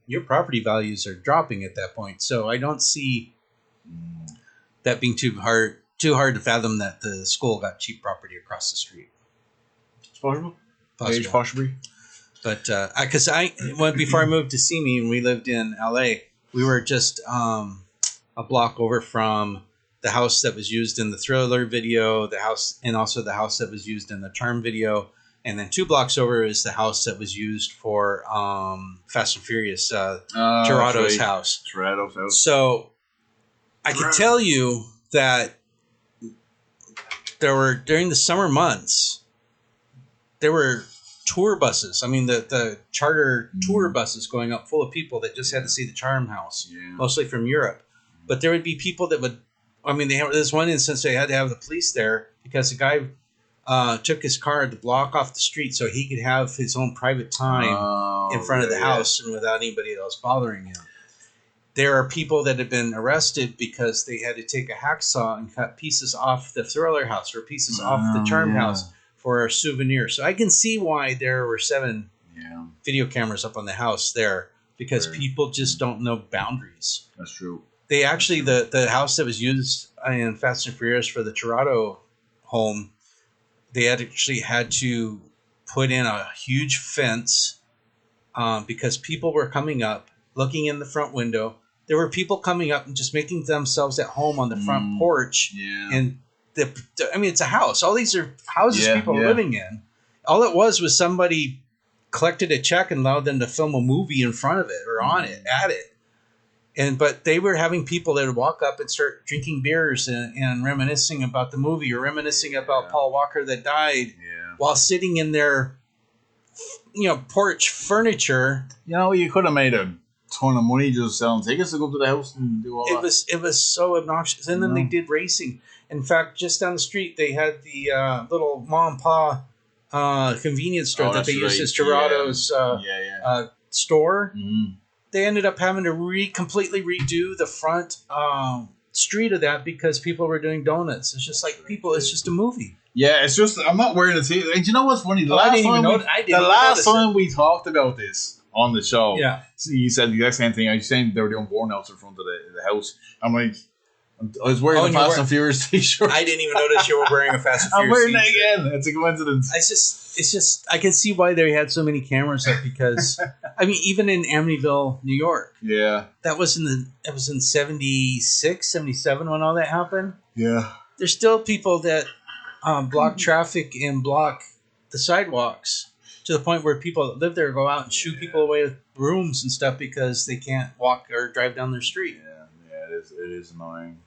Your property values are dropping at that point. So I don't see that being too hard to fathom that the school got cheap property across the street. It's possible. Possibly. But because before I moved to Simi and we lived in LA, we were just a block over from the house that was used in the Thriller video, the house, and also the house that was used in the Charm video. And then 2 blocks over is the house that was used for Fast and Furious, Gerardo's house. Gerardo's house. So I can tell you that during the summer months, there were tour buses. I mean, the charter tour buses going up full of people that just had to see the Charm house, mostly from Europe. But there would be people that would, this one instance they had to have the police there because the guy took his car to block off the street so he could have his own private time in front of the house and without anybody else bothering him. There are people that have been arrested because they had to take a hacksaw and cut pieces off the Thriller house or pieces off the Charm house for a souvenir. So I can see why there were 7 video cameras up on the house there because people just don't know boundaries. That's true. They actually, the house that was used in Fast and Furious for the Gerardo home, they actually had to put in a huge fence because people were coming up, looking in the front window. There were people coming up and just making themselves at home on the front porch. Yeah. And it's a house. All these are houses people are living in. All it was somebody collected a check and allowed them to film a movie in front of it or on it, at it. But they were having people that would walk up and start drinking beers and reminiscing about the movie or reminiscing about Paul Walker that died while sitting in their, porch furniture. You could have made a ton of money just selling tickets to go to the house and do all that. It was so obnoxious. And then they did racing. In fact, just down the street, they had the little mom and pa convenience store that they used as Gerardo's store. Mm. They ended up having to completely redo the front street of that because people were doing donuts. It's just like it's just a movie. Yeah, it's just, I'm not wearing a t-shirt. And you know what's funny? The last time we talked about this on the show, you said the exact same thing. I was saying they were doing burnouts in front of the house. I'm like, I was wearing a Fast and Furious t-shirt. I didn't even notice you were wearing a Fast and Furious I'm wearing t-shirt. it again. It's a coincidence. It's just, I can see why they had so many cameras up because, even in Amityville, New York. Yeah. That was in 76, 77 when all that happened. Yeah. There's still people that block traffic and block the sidewalks to the point where people that live there go out and shoo people away with brooms and stuff because they can't walk or drive down their street. Yeah, it is annoying.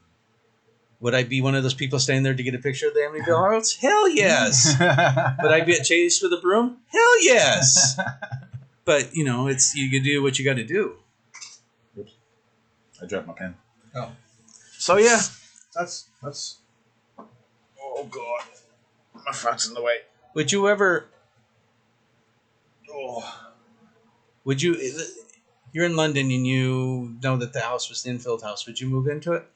Would I be one of those people standing there to get a picture of the Amityville house? Hell yes. Would I get chased with a broom? Hell yes. But, it's you can do what you got to do. Oops. I dropped my pen. Oh. So, yeah. That's... Oh, God. My fat's in the way. Would you ever... Would you... You're in London and you know that the house was the Enfield house. Would you move into it?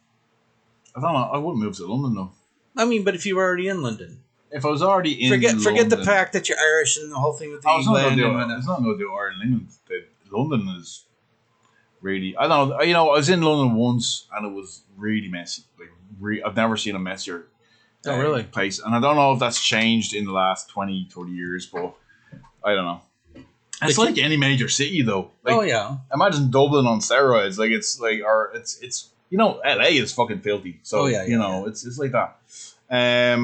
I don't know. I wouldn't move to London, though. But if you were already in London. If I was already in Forget the fact that you're Irish and the whole thing with the England. It's not going to do Ireland. London is really... I don't know. I was in London once and it was really messy. I've never seen a messier place. And I don't know if that's changed in the last 20, 30 years, but I don't know. It's like any major city, though. Imagine Dublin on steroids. It's LA is fucking filthy. So, it's like that. I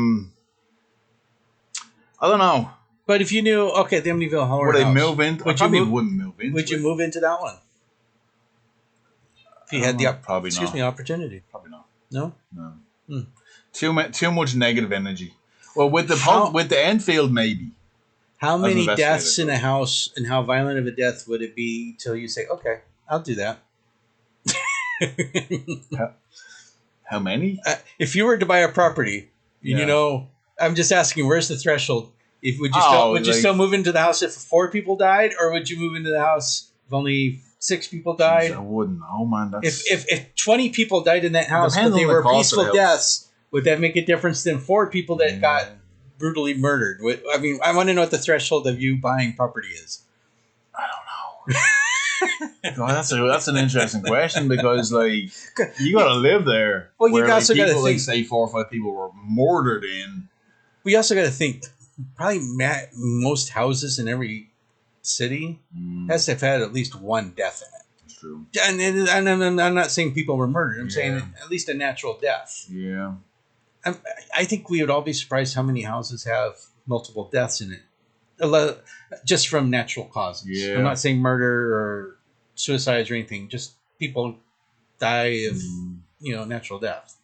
don't know. But if you knew, the Amityville horror house. Would I move in? I probably wouldn't move into it. Would you move into that one? If you had the Probably opportunity. not. No? No. Too much negative energy. Well, with the Enfield, maybe. How many deaths in a house and how violent of a death would it be till you say, okay, I'll do that? How many? If you were to buy a property, I'm just asking, where's the threshold? Would you still move into the house if 4 people died, or would you move into the house if only 6 people died? I wouldn't know, man. If 20 people died in that house, but they were peaceful deaths, would that make a difference than 4 people that got brutally murdered? I mean, I want to know what the threshold of you buying property is. I don't know. God, that's an interesting question because like you got to live there. Well, you also got to think. Like, say 4 or 5 people were murdered in. We also got to think. Probably most houses in every city has to have had at least 1 death in it. That's true. And I'm not saying people were murdered. I'm saying at least a natural death. Yeah. I think we would all be surprised how many houses have multiple deaths in it, just from natural causes. Yeah. I'm not saying murder or suicides or anything. Just people die of natural death.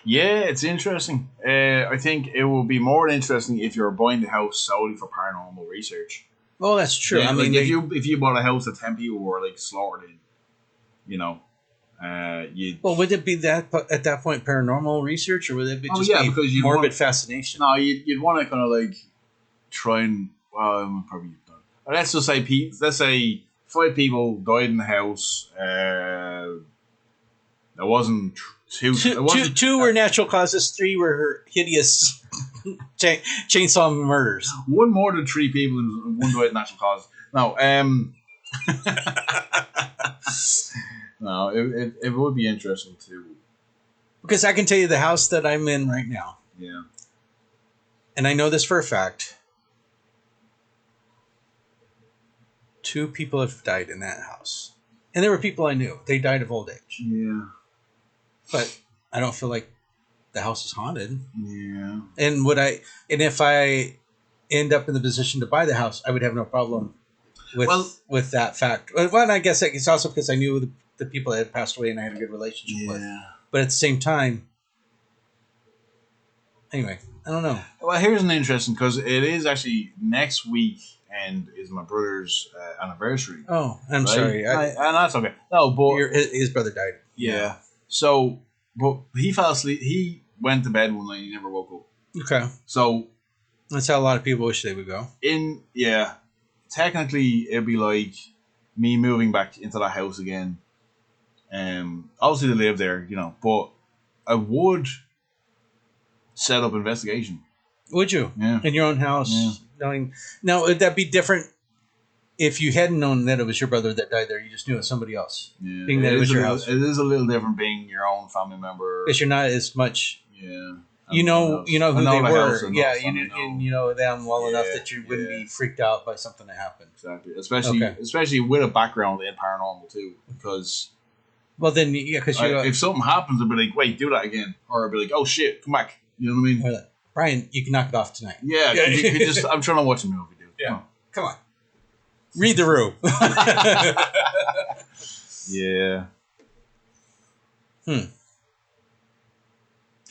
Yeah, it's interesting. I think it will be more interesting if you're buying the house solely for paranormal research. Well, that's true. Yeah, I mean, if you bought a house that 10 people were like slaughtered in, well, would it be that at that point paranormal research, or would it be just be morbid fascination? No, you'd want to kind of like try and probably. Let's just say 5 people died in the house. There wasn't. Two were natural causes. 3 were hideous chainsaw murders. 1 more than 3 people and 1 died natural causes. No, no, it would be interesting too. Because I can tell you the house that I'm in right now. Yeah. And I know this for a fact. 2 people have died in that house, and there were people I knew. They died of old age. Yeah. But I don't feel like the house is haunted. Yeah. And if I end up in the position to buy the house, I would have no problem with that fact. Well, and I guess it's also because I knew the people that had passed away and I had a good relationship with. But at the same time, anyway, I don't know. Well, here's an interesting, because it is actually next week and is my brother's anniversary. Oh, I'm sorry. And that's okay. No, but his brother died. Yeah. So, but he fell asleep. He went to bed one night and he never woke up. Okay. So that's how a lot of people wish they would go. Technically, it'd be like me moving back into that house again. Obviously they live there, but I would set up investigation. Would you? Yeah. In your own house? Yeah. Knowing now, would that be different if you hadn't known that it was your brother that died there? You just knew it was somebody else. Yeah. Being that it was your house. It is a little different being your own family member. Because you're not as much. Yeah. You know who they were. Yeah, you know them well enough that you wouldn't be freaked out by something that happened. Exactly. Especially with a background in paranormal too, because. Well, then, because if something happens, I'd be like, "Wait, do that again," or I'd be like, "Oh shit, come back." You know what I mean? Brian, you can knock it off tonight. Yeah, you just. I'm trying to watch a movie, dude. Yeah, come on. Read the room. Yeah.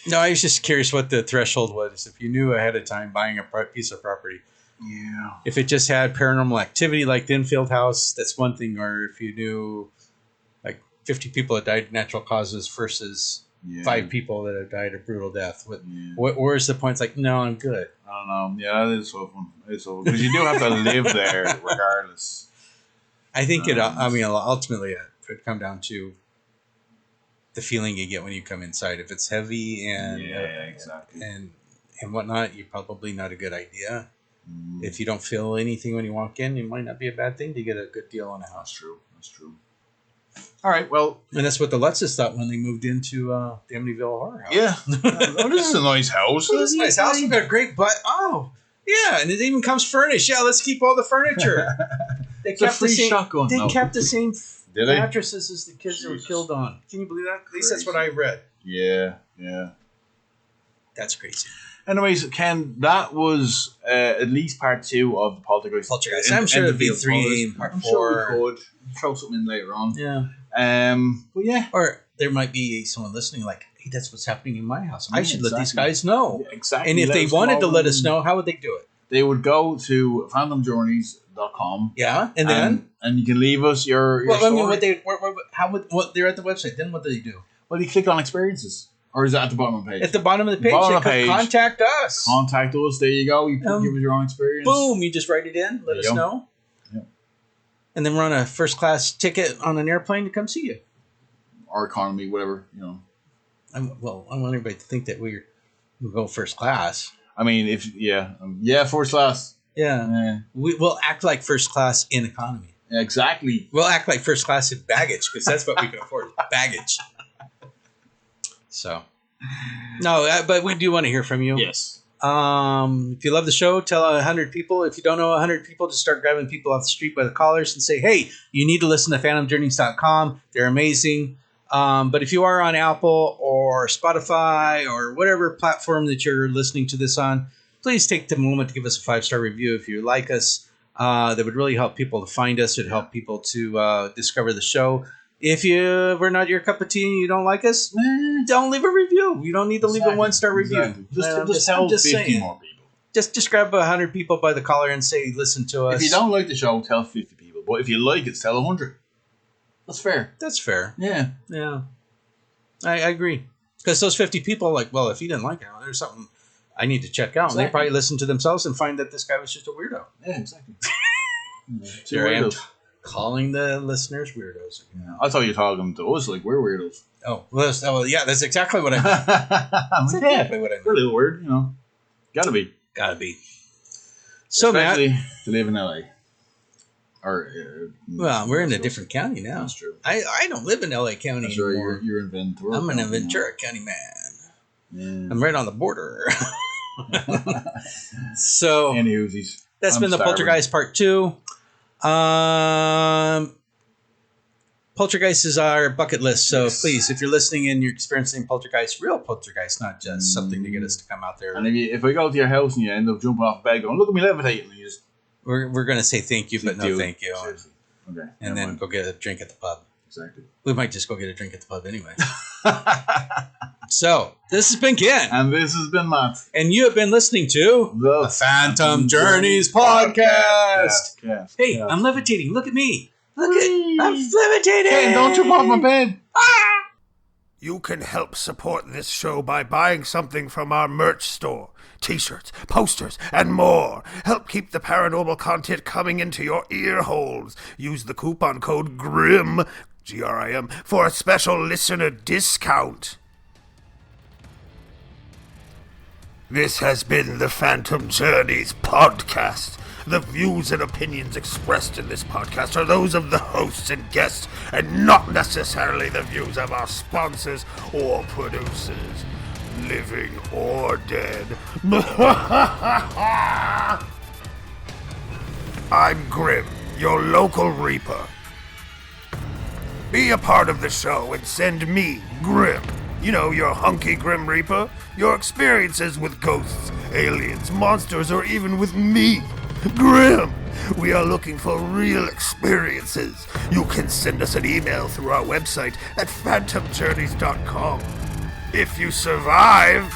No, I was just curious what the threshold was. If you knew ahead of time buying a piece of property. Yeah. If it just had paranormal activity like the Enfield house, that's one thing. Or if you knew like 50 people that died of natural causes versus 5 people that have died a brutal death. Where's the point? It's like, no, I'm good. I don't know. Yeah, that is so fun. It's so because you do have to live there regardless. I think ultimately it would come down to the feeling you get when you come inside. If it's heavy and exactly, and whatnot, you're probably not a good idea. If you don't feel anything when you walk in, it might not be a bad thing to get a good deal on a house. That's true. All right, well, and that's what the Lutzes thought when they moved into the Amityville Horror House. Yeah, this is a nice house. This is a nice house. We've got a great and it even comes furnished. Yeah, let's keep all the furniture. They kept the same shotgun. They kept the same mattresses as the kids were killed on. Can you believe that? At least that's what I read. Yeah. That's crazy. Anyways, Ken, that was at least part 2 of the Poltergeist. I'm sure it'd be 3 and part 4. I'm sure we could throw something in later on. Yeah. But yeah. Or there might be someone listening like, hey, that's what's happening in my house. I should let these guys know. Yeah, exactly. And if they wanted to let us know, how would they do it? They would go to fandomjourneys.com. Yeah, and then? And you can leave us your story. I mean, they're at the website. Then what do they do? Well, you click on experiences. Or is it at the bottom of the page? At the bottom of the page. Bottom of the page. Contact us. Contact us. There you go. You give us your own experience. Boom. You just write it in. Let us know. Yep. And then we're on a first-class ticket on an airplane to come see you. Or economy, whatever, I want everybody to think that we'll go first class. I mean, first class. Yeah. We'll act like first class in economy. Exactly. We'll act like first class in baggage because that's what we can afford, baggage. So, no, but we do want to hear from you. Yes. If you love the show, tell 100 people. If you don't know 100 people, just start grabbing people off the street by the collars and say, hey, you need to listen to phantomjourneys.com. They're amazing. But if you are on Apple or Spotify or whatever platform that you're listening to this on, please take the moment to give us a 5-star review if you like us. That would really help people to find us. It would help people to discover the show. If we're not your cup of tea and you don't like us, don't leave a review. You don't need to leave a 1-star review. Just tell 50 more people. Just grab 100 people by the collar and say, listen to us. If you don't like the show, tell 50 people. But if you like it, tell 100. That's fair. That's fair. Yeah. I agree. Because those 50 people are like, well, if you didn't like it, there's something I need to check out. Exactly. And they probably listen to themselves and find that this guy was just a weirdo. Yeah, exactly. Here I am calling the listeners weirdos. Yeah. I thought you were talking to us like we're weirdos. Oh, well, yeah, that's exactly what I meant. That's exactly what I meant. We're a little weird, Gotta be. So, especially Matt, to live in LA. Well, we're in a different county now. That's true. I don't live in LA County That's anymore. Right, you're in Ventura. I'm in a Ventura County man. Yeah. I'm right on the border. So, that's been the Poltergeist Part II. Poltergeist is our bucket list. So please, if you're listening and you're experiencing poltergeist, real poltergeist, not just something to get us to come out there. And if we go to your house and you end up jumping off bed going, look at me levitating, and you just... We're going to say thank you, but no thank you. Seriously. Okay. And then go get a drink at the pub. Exactly. We might just go get a drink at the pub anyway. So, this has been Ken. And this has been Matt. And you have been listening to the Phantom Journeys Podcast. Hey, yes. I'm levitating. Look at me. I'm levitating. Hey, don't jump off my bed. You can help support this show by buying something from our merch store. T-shirts, posters, and more. Help keep the paranormal content coming into your ear holes. Use the coupon code GRIM, G-R-I-M, for a special listener discount. This has been the Phantom Journeys Podcast. The views and opinions expressed in this podcast are those of the hosts and guests, and not necessarily the views of our sponsors or producers, living or dead. I'm Grim, your local Reaper. Be a part of the show and send me, Grim, your hunky Grim Reaper, your experiences with ghosts, aliens, monsters, or even with me, Grim. We are looking for real experiences. You can send us an email through our website at phantomjourneys.com. If you survive,